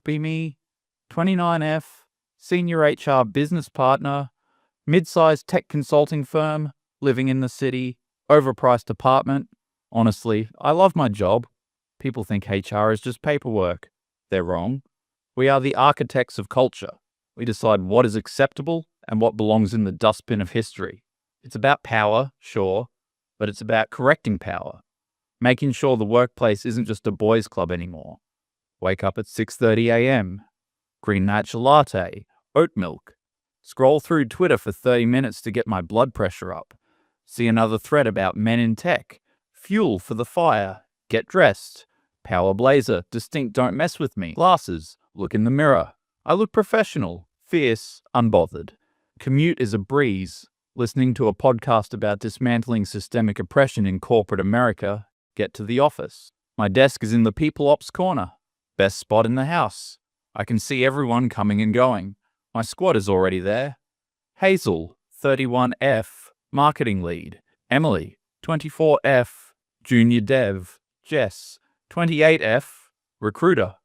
Be me, 29F, senior HR business partner, mid-sized tech consulting firm, living in the city, overpriced apartment. Honestly, I love my job. People think HR is just paperwork. They're wrong. We are the architects of culture. We decide what is acceptable and what belongs in the dustbin of history. It's about power, sure, but it's about correcting power. Making sure the workplace isn't just a boys' club anymore. Wake up at 6:30 a.m. Green matcha latte, oat milk. Scroll through Twitter for 30 minutes to get my blood pressure up. See another thread about men in tech. Fuel for the fire. Get dressed. Power blazer, distinct don't mess with me. Glasses, look in the mirror. I look professional, fierce, unbothered. Commute is a breeze. Listening to a podcast about dismantling systemic oppression in corporate America. Get to the office. My desk is in the people ops corner. Best spot in the house. I can see everyone coming and going. My squad is already there. Hazel, 31F, marketing lead. Emily, 24F, junior dev. Jess, 28F, recruiter.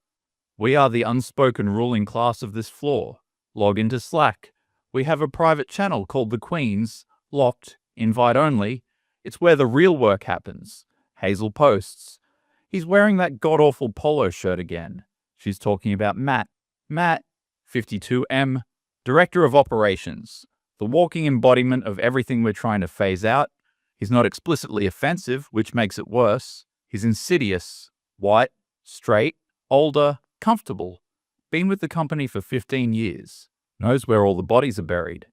We are the unspoken ruling class of this floor. Log into Slack. We have a private channel called The Queens, locked, invite only. It's where the real work happens. Hazel posts. He's wearing that god-awful polo shirt again. She's talking about Matt. Matt, 52M, Director of Operations. The walking embodiment of everything we're trying to phase out. He's not explicitly offensive, which makes it worse. He's insidious. White, straight, older, comfortable. Been with the company for 15 years. Knows where all the bodies are buried.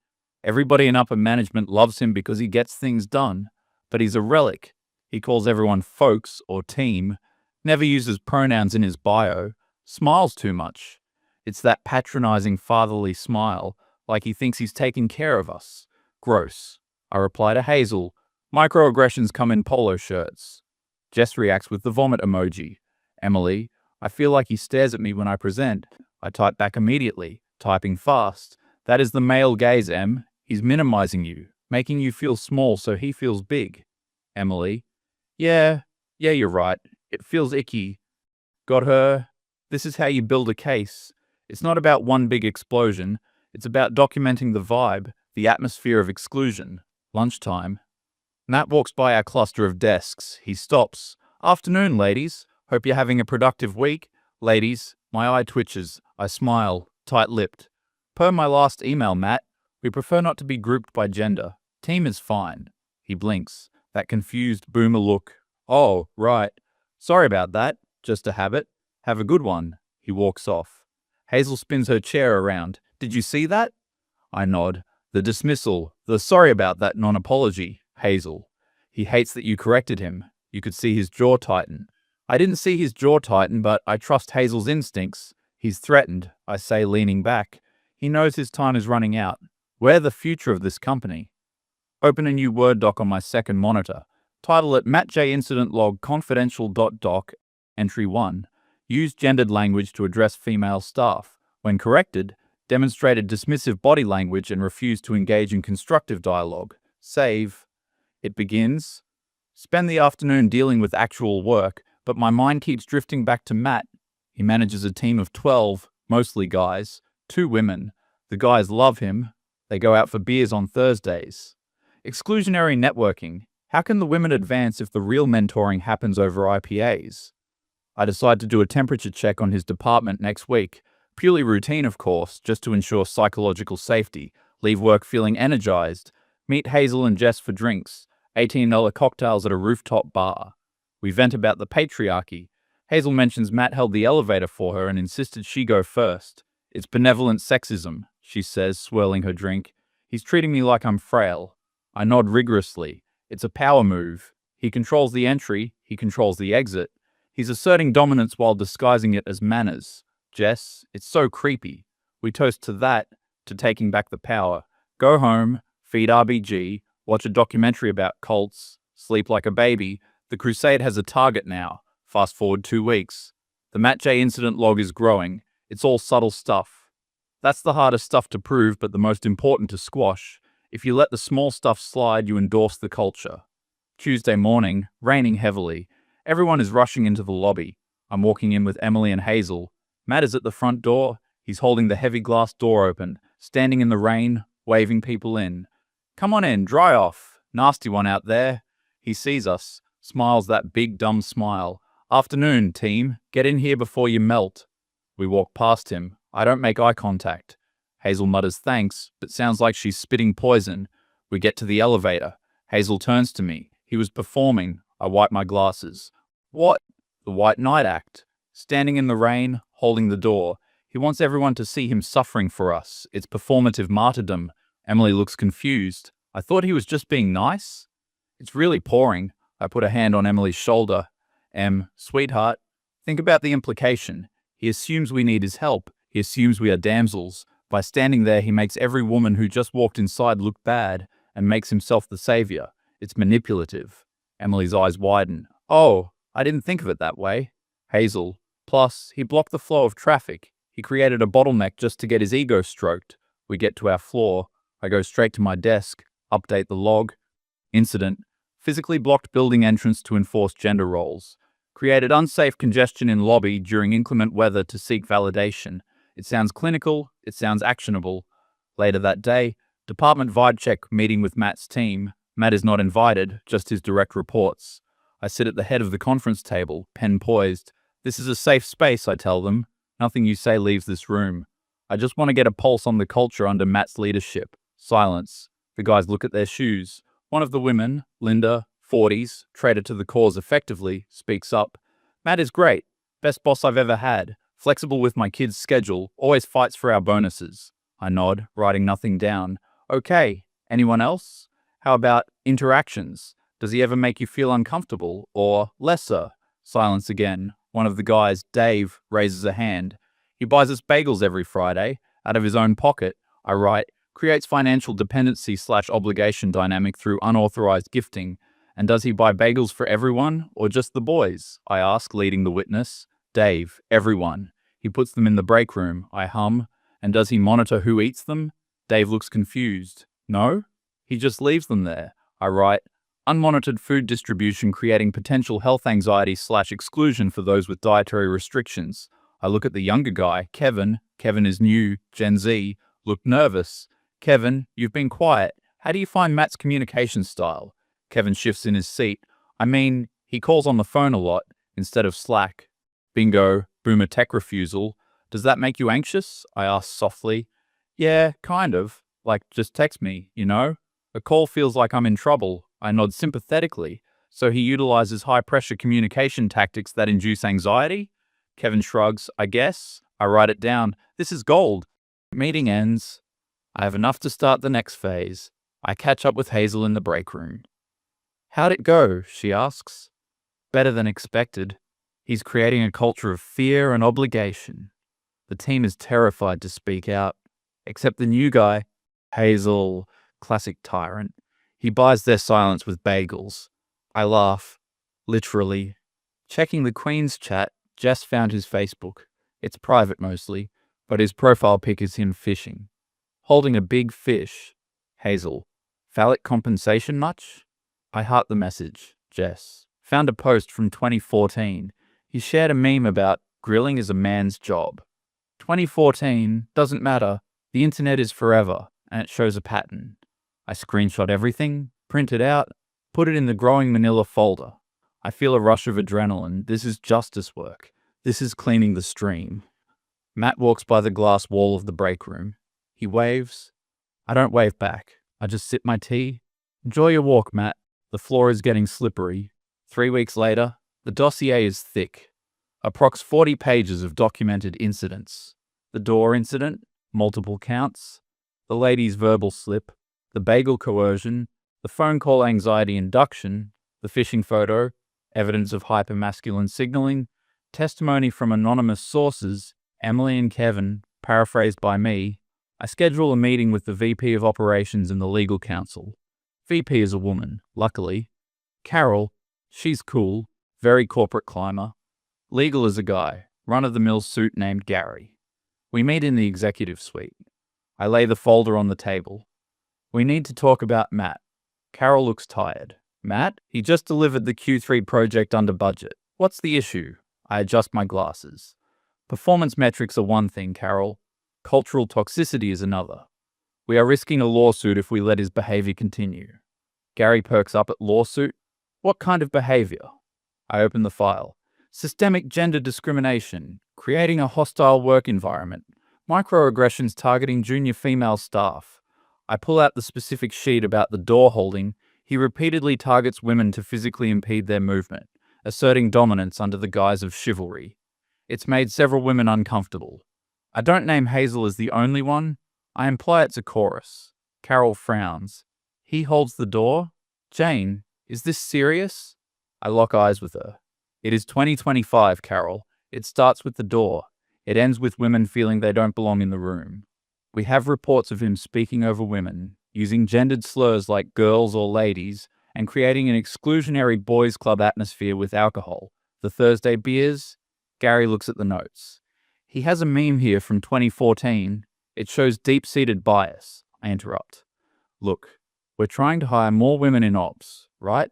Everybody in upper management loves him because he gets things done. But he's a relic. He calls everyone folks or team. Never uses pronouns in his bio. Smiles too much. It's that patronizing fatherly smile, like he thinks he's taking care of us. Gross. I reply to Hazel. Microaggressions come in polo shirts. Jess reacts with the vomit emoji. Emily, I feel like he stares at me when I present. I type back immediately, typing fast. That is the male gaze, Em. He's minimizing you, making you feel small so he feels big. Emily, yeah, you're right. It feels icky. Got her. This is how you build a case. It's not about one big explosion. It's about documenting the vibe, the atmosphere of exclusion. Lunchtime. Nat walks by our cluster of desks. He stops. Afternoon, ladies. Hope you're having a productive week. Ladies, my eye twitches. I smile, tight-lipped. Per my last email, Matt, we prefer not to be grouped by gender. Team is fine. He blinks. That confused boomer look. Oh, right. Sorry about that. Just a habit. Have a good one. He walks off. Hazel spins her chair around. Did you see that? I nod. The dismissal. The sorry about that non-apology. Hazel. He hates that you corrected him. You could see his jaw tighten. I didn't see his jaw tighten, but I trust Hazel's instincts. He's threatened, I say, leaning back. He knows his time is running out. We're the future of this company. Open a new Word doc on my second monitor. Title it Matt J Incident Log Confidential.doc, Entry 1. Use gendered language to address female staff. When corrected, demonstrated dismissive body language and refused to engage in constructive dialogue. Save. It begins. Spend the afternoon dealing with actual work, but my mind keeps drifting back to Matt. He manages a team of 12, mostly guys, 2 women. The guys love him. They go out for beers on Thursdays. Exclusionary networking. How can the women advance if the real mentoring happens over IPAs? I decide to do a temperature check on his department next week. Purely routine, of course, just to ensure psychological safety. Leave work feeling energized. Meet Hazel and Jess for drinks. $18 cocktails at a rooftop bar. We vent about the patriarchy. Hazel mentions Matt held the elevator for her and insisted she go first. It's benevolent sexism, she says, swirling her drink. He's treating me like I'm frail. I nod rigorously. It's a power move. He controls the entry. He controls the exit. He's asserting dominance while disguising it as manners. Jess, it's so creepy. We toast to that, to taking back the power. Go home, feed RBG, watch a documentary about cults, sleep like a baby. The crusade has a target now. Fast forward 2 weeks. The Matt J incident log is growing. It's all subtle stuff. That's the hardest stuff to prove, but the most important to squash. If you let the small stuff slide, you endorse the culture. Tuesday morning, raining heavily. Everyone is rushing into the lobby. I'm walking in with Emily and Hazel. Matt is at the front door. He's holding the heavy glass door open, standing in the rain, waving people in. Come on in, dry off. Nasty one out there. He sees us, smiles that big dumb smile. Afternoon, team. Get in here before you melt. We walk past him. I don't make eye contact. Hazel mutters thanks, but sounds like she's spitting poison. We get to the elevator. Hazel turns to me. He was performing. I wipe my glasses. What? The White Knight act. Standing in the rain, holding the door. He wants everyone to see him suffering for us. It's performative martyrdom. Emily looks confused. I thought he was just being nice. It's really pouring. I put a hand on Emily's shoulder. Sweetheart, think about the implication. He assumes we need his help. He assumes we are damsels. By standing there, he makes every woman who just walked inside look bad and makes himself the savior. It's manipulative. Emily's eyes widen. Oh, I didn't think of it that way. Hazel. Plus, he blocked the flow of traffic. He created a bottleneck just to get his ego stroked. We get to our floor. I go straight to my desk, update the log. Incident. Physically blocked building entrance to enforce gender roles. Created unsafe congestion in lobby during inclement weather to seek validation. It sounds clinical. It sounds actionable. Later that day, department vibe check meeting with Matt's team. Matt is not invited, just his direct reports. I sit at the head of the conference table, pen poised. This is a safe space, I tell them. Nothing you say leaves this room. I just want to get a pulse on the culture under Matt's leadership. Silence. The guys look at their shoes. One of the women, Linda, 40s, traded to the cause effectively, speaks up. Matt is great. Best boss I've ever had. Flexible with my kids' schedule. Always fights for our bonuses. I nod, writing nothing down. Okay. Anyone else? How about interactions? Does he ever make you feel uncomfortable or lesser? Silence again. One of the guys, Dave, raises a hand. He buys us bagels every Friday, out of his own pocket. I write, creates financial dependency/obligation dynamic through unauthorized gifting. And does he buy bagels for everyone or just the boys? I ask, leading the witness. Dave, everyone. He puts them in the break room. I hum. And does he monitor who eats them? Dave looks confused. No? He just leaves them there. I write, unmonitored food distribution creating potential health anxiety/exclusion for those with dietary restrictions. I look at the younger guy, Kevin. Kevin is new, Gen Z. Look nervous. Kevin, you've been quiet. How do you find Matt's communication style? Kevin shifts in his seat. I mean, he calls on the phone a lot instead of Slack. Bingo, boomer tech refusal. Does that make you anxious? I ask softly. Yeah, kind of. Like, just text me, you know? A call feels like I'm in trouble. I nod sympathetically. So he utilizes high-pressure communication tactics that induce anxiety? Kevin shrugs. I guess. I write it down. This is gold. Meeting ends. I have enough to start the next phase. I catch up with Hazel in the break room. How'd it go? She asks. Better than expected. He's creating a culture of fear and obligation. The team is terrified to speak out. Except the new guy, Hazel, classic tyrant. He buys their silence with bagels. I laugh. Literally. Checking the Queen's chat, Jess found his Facebook. It's private mostly, but his profile pic is him fishing. Holding a big fish. Hazel. Phallic compensation much? I heart the message. Jess. Found a post from 2014. He shared a meme about grilling is a man's job. 2014, doesn't matter. The internet is forever, and it shows a pattern. I screenshot everything, print it out, put it in the growing manila folder. I feel a rush of adrenaline. This is justice work. This is cleaning the stream. Matt walks by the glass wall of the break room. He waves. I don't wave back. I just sip my tea. Enjoy your walk, Matt. The floor is getting slippery. 3 weeks later, the dossier is thick. Approx 40 pages of documented incidents. The door incident, multiple counts. The lady's verbal slip. The bagel coercion. The phone call anxiety induction. The phishing photo. Evidence of hypermasculine signaling. Testimony from anonymous sources. Emily and Kevin, paraphrased by me. I schedule a meeting with the VP of Operations and the legal counsel. VP is a woman, luckily. Carol, she's cool, very corporate climber. Legal is a guy, run-of-the-mill suit named Gary. We meet in the executive suite. I lay the folder on the table. We need to talk about Matt. Carol looks tired. Matt? He just delivered the Q3 project under budget. What's the issue? I adjust my glasses. Performance metrics are one thing, Carol. Cultural toxicity is another. We are risking a lawsuit if we let his behavior continue. Gary perks up at lawsuit. What kind of behavior? I open the file. Systemic gender discrimination, creating a hostile work environment, microaggressions targeting junior female staff. I pull out the specific sheet about the door holding. He repeatedly targets women to physically impede their movement, asserting dominance under the guise of chivalry. It's made several women uncomfortable. I don't name Hazel as the only one. I imply it's a chorus. Carol frowns. He holds the door? Jane, is this serious? I lock eyes with her. It is 2025, Carol. It starts with the door. It ends with women feeling they don't belong in the room. We have reports of him speaking over women, using gendered slurs like girls or ladies, and creating an exclusionary boys' club atmosphere with alcohol. The Thursday beers? Gary looks at the notes. He has a meme here from 2014. It shows deep-seated bias. I interrupt. Look, we're trying to hire more women in ops, right?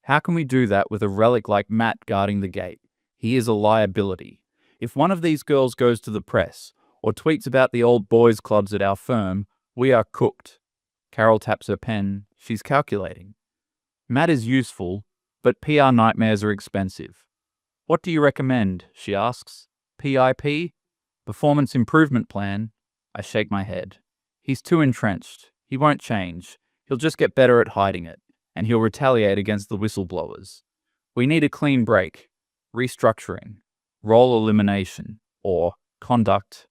How can we do that with a relic like Matt guarding the gate? He is a liability. If one of these girls goes to the press or tweets about the old boys' clubs at our firm, we are cooked. Carol taps her pen. She's calculating. Matt is useful, but PR nightmares are expensive. What do you recommend? She asks. PIP? Performance Improvement Plan? I shake my head. He's too entrenched. He won't change. He'll just get better at hiding it, and he'll retaliate against the whistleblowers. We need a clean break, restructuring, role elimination, or conduct.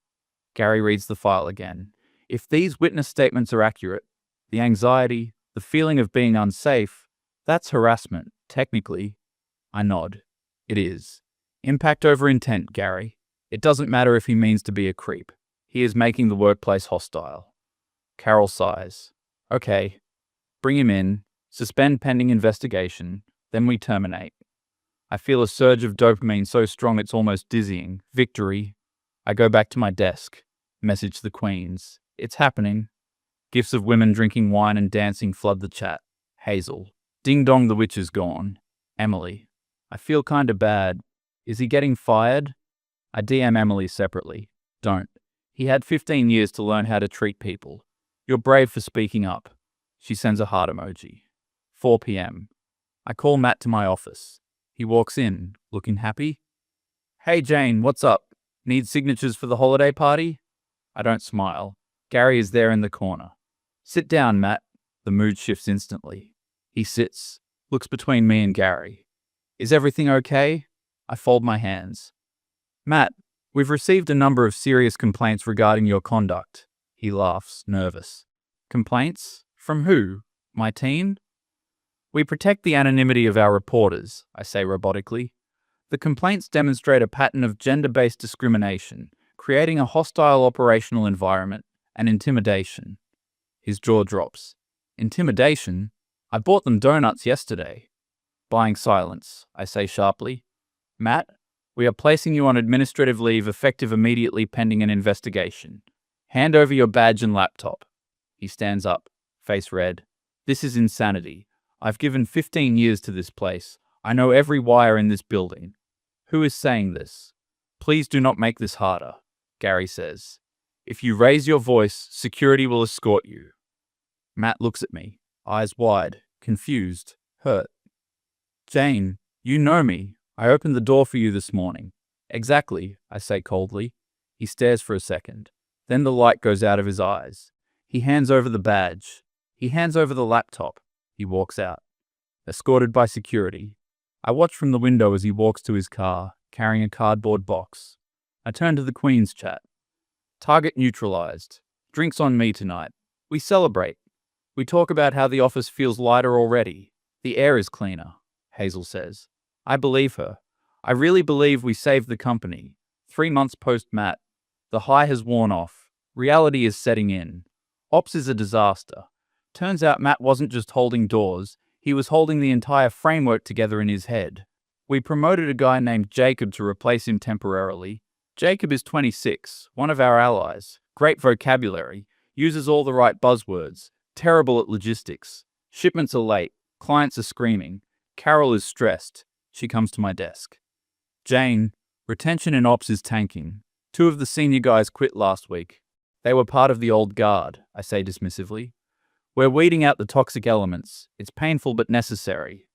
Gary reads the file again. If these witness statements are accurate, the anxiety, the feeling of being unsafe, that's harassment, technically. I nod. It is. Impact over intent, Gary. It doesn't matter if he means to be a creep. He is making the workplace hostile. Carol sighs. Okay. Bring him in, suspend pending investigation, then we terminate. I feel a surge of dopamine so strong it's almost dizzying. Victory. I go back to my desk. Message the queens. It's happening. Gifs of women drinking wine and dancing flood the chat. Hazel. Ding dong, the witch is gone. Emily. I feel kinda bad. Is he getting fired? I DM Emily separately. Don't. He had 15 years to learn how to treat people. You're brave for speaking up. She sends a heart emoji. 4 p.m. I call Matt to my office. He walks in, looking happy. Hey Jane, what's up? Need signatures for the holiday party? I don't smile. Gary is there in the corner. Sit down, Matt. The mood shifts instantly. He sits, looks between me and Gary. Is everything okay? I fold my hands. Matt, we've received a number of serious complaints regarding your conduct. He laughs, nervous. Complaints? From who? My team? We protect the anonymity of our reporters, I say robotically. The complaints demonstrate a pattern of gender-based discrimination, creating a hostile operational environment and intimidation. His jaw drops. Intimidation? I bought them donuts yesterday. Buying silence, I say sharply. Matt, we are placing you on administrative leave effective immediately pending an investigation. Hand over your badge and laptop. He stands up, face red. This is insanity. I've given 15 years to this place. I know every wire in this building. Who is saying this? Please do not make this harder, Gary says. If you raise your voice, security will escort you. Matt looks at me, eyes wide, confused, hurt. Jane, you know me. I opened the door for you this morning. Exactly, I say coldly. He stares for a second. Then the light goes out of his eyes. He hands over the badge. He hands over the laptop. He walks out, escorted by security. I watch from the window as he walks to his car, carrying a cardboard box. I turn to the Queen's chat. Target neutralized. Drinks on me tonight. We celebrate. We talk about how the office feels lighter already. The air is cleaner, Hazel says. I believe her. I really believe we saved the company. 3 months post-Matt. The high has worn off. Reality is setting in. Ops is a disaster. Turns out Matt wasn't just holding doors, he was holding the entire framework together in his head. We promoted a guy named Jacob to replace him temporarily. Jacob is 26, one of our allies. Great vocabulary, uses all the right buzzwords, terrible at logistics. Shipments are late, clients are screaming. Carol is stressed. She comes to my desk. Jane, Retention in ops is tanking. 2 of the senior guys quit last week. They were part of the old guard, I say dismissively. We're weeding out the toxic elements. It's painful but necessary.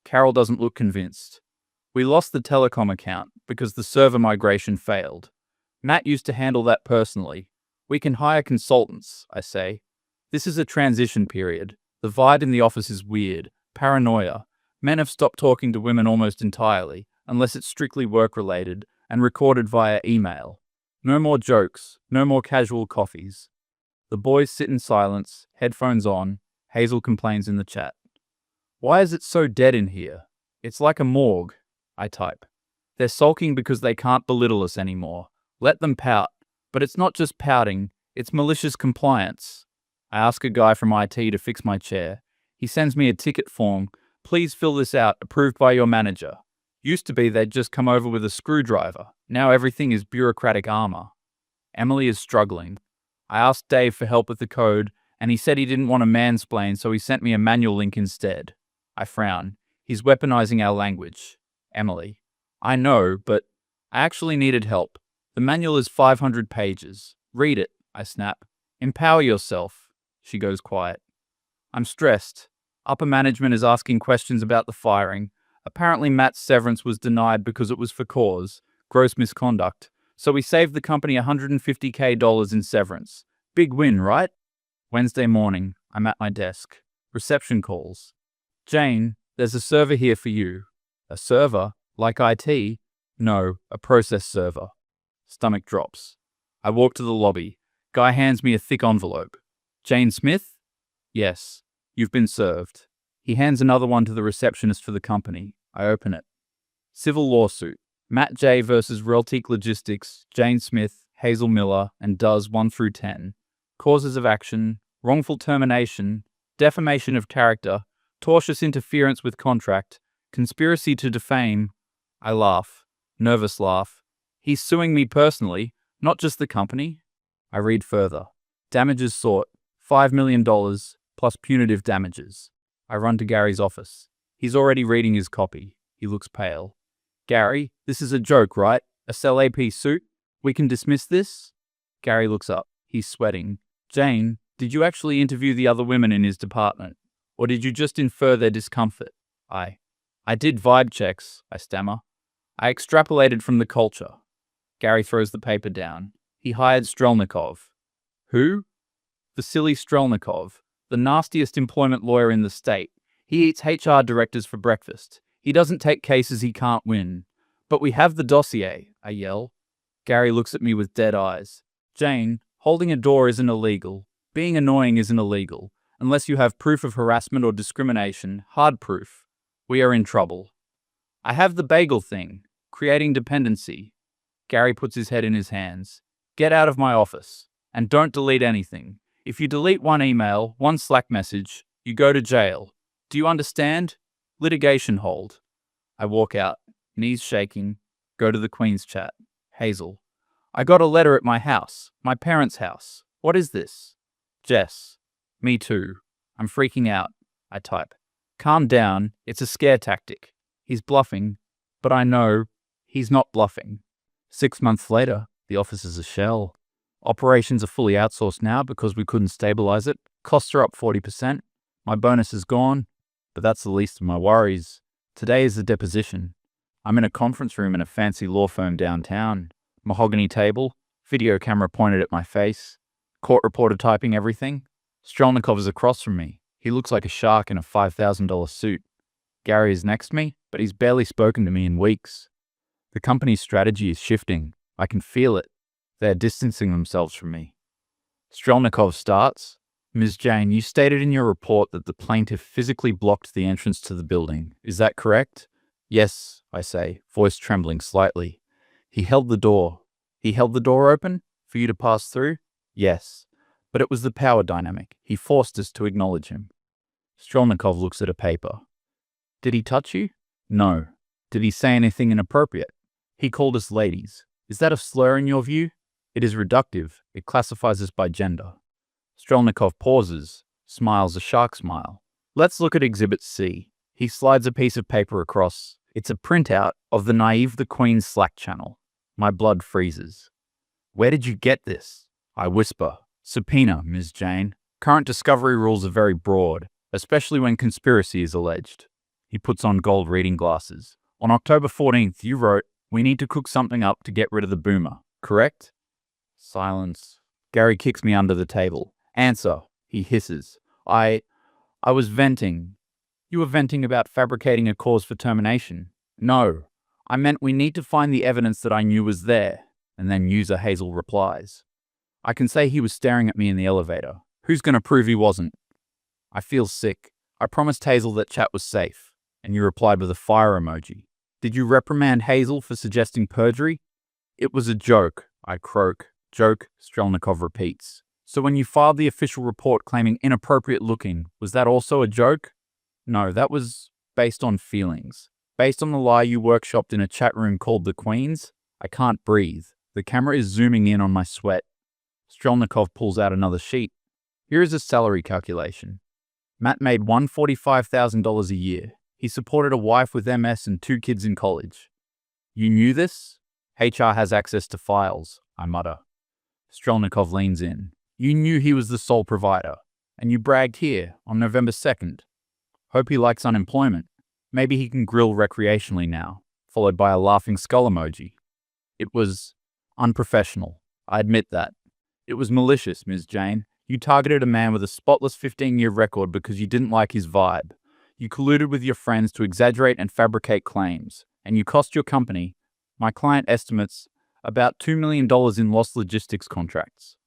Carol doesn't look convinced. We lost the telecom account because the server migration failed. Matt used to handle that personally. We can hire consultants, I say. This is a transition period. The vibe in the office is weird. Paranoia. Men have stopped talking to women almost entirely, unless it's strictly work-related and recorded via email. No more jokes, no more casual coffees. The boys sit in silence, headphones on. Hazel complains in the chat. Why is it so dead in here? It's like a morgue, I type. They're sulking because they can't belittle us anymore. Let them pout. But it's not just pouting, it's malicious compliance. I ask a guy from IT to fix my chair. He sends me a ticket form. Please fill this out, approved by your manager. Used to be they'd just come over with a screwdriver. Now everything is bureaucratic armor. Emily is struggling. I asked Dave for help with the code, and he said he didn't want to mansplain, so he sent me a manual link instead. I frown. He's weaponizing our language. Emily. I know, but I actually needed help. The manual is 500 pages. Read it, I snap. Empower yourself. She goes quiet. I'm stressed. Upper management is asking questions about the firing. Apparently Matt's severance was denied because it was for cause, gross misconduct. So we saved the company $150K in severance. Big win, right? Wednesday morning, I'm at my desk. Reception calls. Jane, there's a server here for you. A server? Like IT? No, a process server. Stomach drops. I walk to the lobby. Guy hands me a thick envelope. Jane Smith? Yes. You've been served. He hands another one to the receptionist for the company. I open it. Civil lawsuit. Matt J versus Reltique Logistics, Jane Smith, Hazel Miller, and Does 1 through 10. Causes of action, wrongful termination, defamation of character, tortious interference with contract, conspiracy to defame. I laugh. Nervous laugh. He's suing me personally, not just the company. I read further. Damages sought, $5 million, plus punitive damages. I run to Gary's office. He's already reading his copy. He looks pale. Gary, this is a joke, right? A SLAP suit? We can dismiss this? Gary looks up. He's sweating. Jane, did you actually interview the other women in his department? Or did you just infer their discomfort? I did vibe checks, I stammer. I extrapolated from the culture. Gary throws the paper down. He hired Strelnikov. Who? Vasily Strelnikov, the nastiest employment lawyer in the state. He eats HR directors for breakfast. He doesn't take cases he can't win. But we have the dossier, I yell. Gary looks at me with dead eyes. Jane, holding a door isn't illegal. Being annoying isn't illegal. Unless you have proof of harassment or discrimination, hard proof. We are in trouble. I have the bagel thing, creating dependency. Gary puts his head in his hands. Get out of my office. And don't delete anything. If you delete one email, one Slack message, you go to jail. Do you understand? Litigation hold. I walk out, knees shaking, go to the Queen's chat. Hazel. I got a letter at my house, my parents' house. What is this? Jess. Me too. I'm freaking out. I type. Calm down, it's a scare tactic. He's bluffing, but I know he's not bluffing. 6 months later, the office is a shell. Operations are fully outsourced now because we couldn't stabilize it. Costs are up 40%. My bonus is gone, but that's the least of my worries. Today is the deposition. I'm in a conference room in a fancy law firm downtown. Mahogany table, video camera pointed at my face, court reporter typing everything. Strelnikov is across from me. He looks like a shark in a $5,000 suit. Gary is next to me, but he's barely spoken to me in weeks. The company's strategy is shifting. I can feel it. They are distancing themselves from me. Strelnikov starts. Ms. Jane, you stated in your report that the plaintiff physically blocked the entrance to the building. Is that correct? Yes, I say, voice trembling slightly. He held the door. He held the door open for you to pass through? Yes. But it was the power dynamic. He forced us to acknowledge him. Strelnikov looks at a paper. Did he touch you? No. Did he say anything inappropriate? He called us ladies. Is that a slur in your view? It is reductive. It classifies us by gender. Strelnikov pauses, smiles a shark smile. Let's look at Exhibit C. He slides a piece of paper across. It's a printout of the Naive the Queen's Slack channel. My blood freezes. Where did you get this? I whisper. Subpoena, Ms. Jane. Current discovery rules are very broad, especially when conspiracy is alleged. He puts on gold reading glasses. On October 14th, you wrote, "We need to cook something up to get rid of the boomer," correct? Silence. Gary kicks me under the table. Answer, he hisses. I was venting. You were venting about fabricating a cause for termination. No, I meant we need to find the evidence that I knew was there. And then user Hazel replies. I can say he was staring at me in the elevator. Who's going to prove he wasn't? I feel sick. I promised Hazel that chat was safe. And you replied with a fire emoji. Did you reprimand Hazel for suggesting perjury? It was a joke, I croak. Joke, Strelnikov repeats. So when you filed the official report claiming inappropriate looking, was that also a joke? No, that was based on feelings. Based on the lie you workshopped in a chat room called The Queen's, I can't breathe. The camera is zooming in on my sweat. Strelnikov pulls out another sheet. Here is a salary calculation. Matt made $145,000 a year. He supported a wife with MS and 2 kids in college. You knew this? HR has access to files, I mutter. Strelnikov leans in. You knew he was the sole provider, and you bragged here on November 2nd. Hope he likes unemployment. Maybe he can grill recreationally now, followed by a laughing skull emoji. It was unprofessional. I admit that. It was malicious, Ms. Jane. You targeted a man with a spotless 15-year record because you didn't like his vibe. You colluded with your friends to exaggerate and fabricate claims, and you cost your company, my client estimates, about $2 million in lost logistics contracts.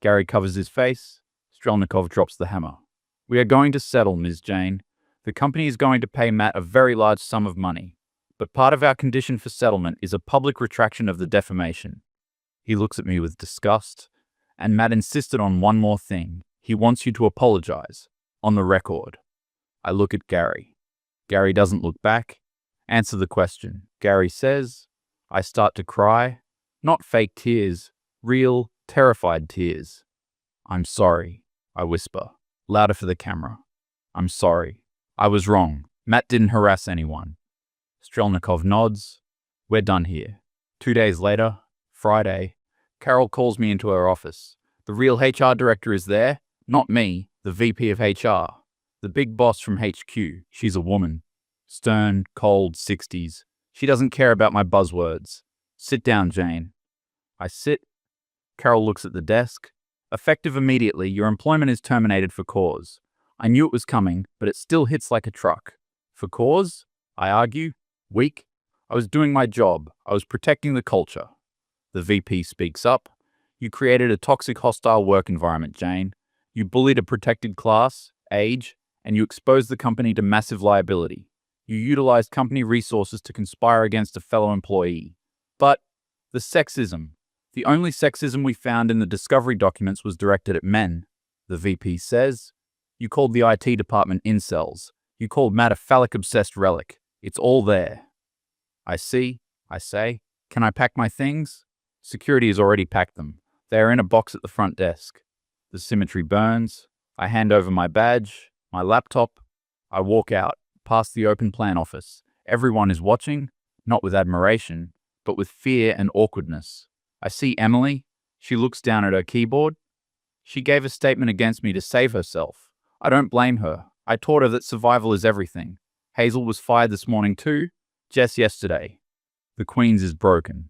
Gary covers his face. Strelnikov drops the hammer. We are going to settle, Ms. Jane. The company is going to pay Matt a very large sum of money, but part of our condition for settlement is a public retraction of the defamation. He looks at me with disgust, and Matt insisted on one more thing. He wants you to apologize, on the record. I look at Gary. Gary doesn't look back. Answer the question. Gary says. I start to cry. Not fake tears, real, terrified tears. I'm sorry, I whisper, louder for the camera. I'm sorry. I was wrong. Matt didn't harass anyone. Strelnikov nods. We're done here. 2 days later, Friday, Carol calls me into her office. The real HR director is there, not me, the VP of HR. The big boss from HQ. She's a woman. Stern, cold, 60s. She doesn't care about my buzzwords. Sit down, Jane. I sit. Carol looks at the desk. Effective immediately, your employment is terminated for cause. I knew it was coming, but it still hits like a truck. For cause? I argue. Weak. I was doing my job. I was protecting the culture. The VP speaks up. You created a toxic, hostile work environment, Jane. You bullied a protected class, age, and you exposed the company to massive liability. You utilized company resources to conspire against a fellow employee. But the sexism. The only sexism we found in the discovery documents was directed at men. The VP says. You called the IT department incels. You called Matt a phallic-obsessed relic. It's all there. I see, I say. Can I pack my things? Security has already packed them. They are in a box at the front desk. The symmetry burns. I hand over my badge, my laptop. I walk out, past the open plan office. Everyone is watching, not with admiration, but with fear and awkwardness. I see Emily. She looks down at her keyboard. She gave a statement against me to save herself. I don't blame her. I taught her that survival is everything. Hazel was fired this morning too. Jess yesterday. The Queen's is broken.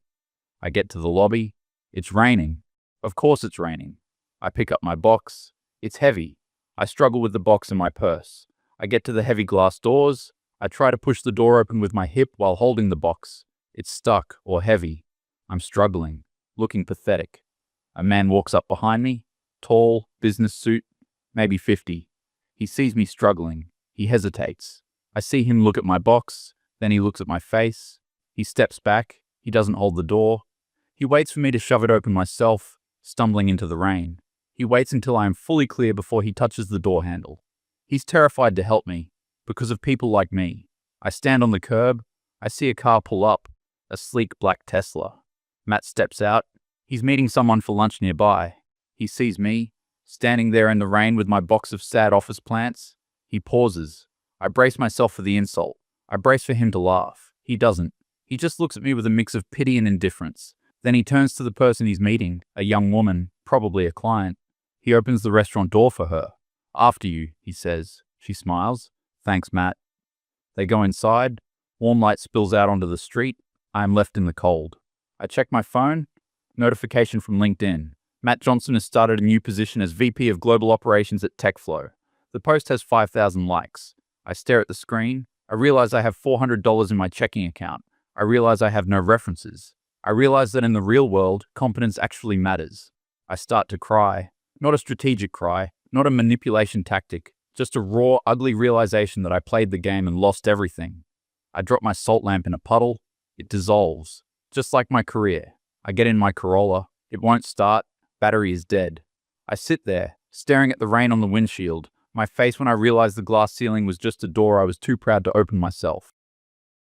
I get to the lobby. It's raining. Of course it's raining. I pick up my box. It's heavy. I struggle with the box in my purse. I get to the heavy glass doors. I try to push the door open with my hip while holding the box. It's stuck or heavy. I'm struggling, looking pathetic. A man walks up behind me. Tall, business suit, maybe 50. He sees me struggling. He hesitates. I see him look at my box. Then he looks at my face. He steps back. He doesn't hold the door. He waits for me to shove it open myself, stumbling into the rain. He waits until I am fully clear before he touches the door handle. He's terrified to help me, because of people like me. I stand on the curb. I see a car pull up, a sleek black Tesla. Matt steps out. He's meeting someone for lunch nearby. He sees me, standing there in the rain with my box of sad office plants. He pauses. I brace myself for the insult. I brace for him to laugh. He doesn't. He just looks at me with a mix of pity and indifference. Then he turns to the person he's meeting, a young woman, probably a client. He opens the restaurant door for her. "After you," he says. She smiles. "Thanks, Matt." They go inside. Warm light spills out onto the street. I am left in the cold. I check my phone. Notification from LinkedIn. Matt Johnson has started a new position as VP of Global Operations at TechFlow. The post has 5,000 likes. I stare at the screen. I realize I have $400 in my checking account. I realize I have no references. I realize that in the real world, competence actually matters. I start to cry. Not a strategic cry, not a manipulation tactic, just a raw, ugly realization that I played the game and lost everything. I drop my salt lamp in a puddle. It dissolves. Just like my career. I get in my Corolla. It won't start. Battery is dead. I sit there, staring at the rain on the windshield, my face when I realized the glass ceiling was just a door I was too proud to open myself.